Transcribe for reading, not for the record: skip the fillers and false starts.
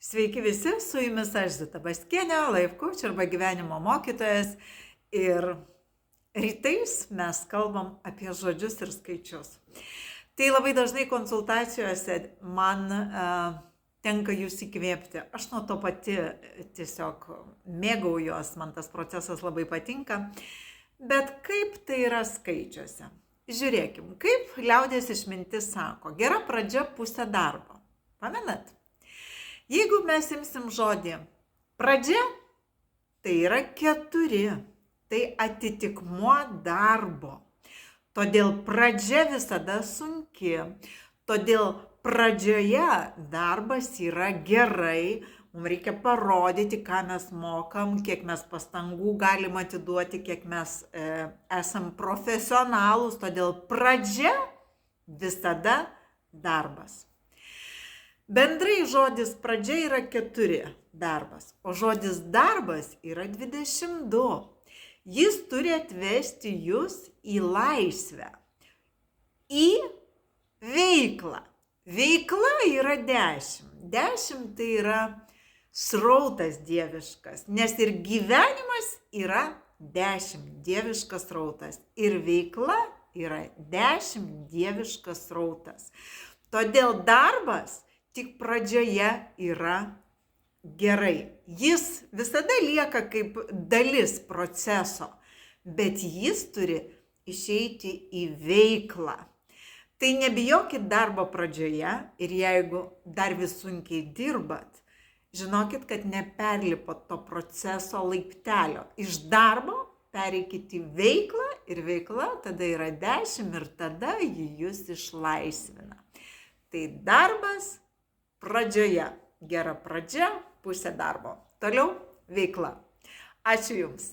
Sveiki visi, su jumis aš Zita Baskienė, life coach arba gyvenimo mokytojas. Ir rytais mes kalbam apie žodžius ir skaičius. Tai labai dažnai konsultacijose man tenka jūs įkvėpti. Aš nuo to pati tiesiog mėgaujuos, man tas procesas labai patinka. Bet kaip tai yra skaičiuose? Žiūrėkim, kaip liaudės išmintis sako, gera pradžia pusė darbo. Pamenat? Jeigu mes imsim žodį pradžia, tai yra 4, tai atitikmuo darbo. Todėl pradžia visada sunki, todėl pradžioje darbas yra gerai, mums reikia parodyti, ką mes mokam, kiek mes pastangų galim atiduoti, kiek mes esam profesionalūs, todėl pradžia visada darbas. Bendrai žodis pradžia yra 4 darbas, o žodis darbas yra 22. Jis turi atvesti jūs į laisvę, į veiklą. Veikla yra 10. 10 tai yra srautas dieviškas, nes ir gyvenimas yra 10 dieviškas srautas ir veikla yra 10 dieviškas srautas. Todėl darbas tik pradžioje yra gerai. Jis visada lieka kaip dalis proceso, bet jis turi išeiti į veiklą. Tai nebijokit darbo pradžioje ir jeigu dar vis sunkiai dirbat, žinokit, kad neperlipot to proceso laiptelio. Iš darbo pereikit į veiklą ir veikla tada yra 10 ir tada ji jūs išlaisvina. Tai darbas pradžioje. Gera pradžia, pusė darbo. Toliau veikla. Ačiū Jums.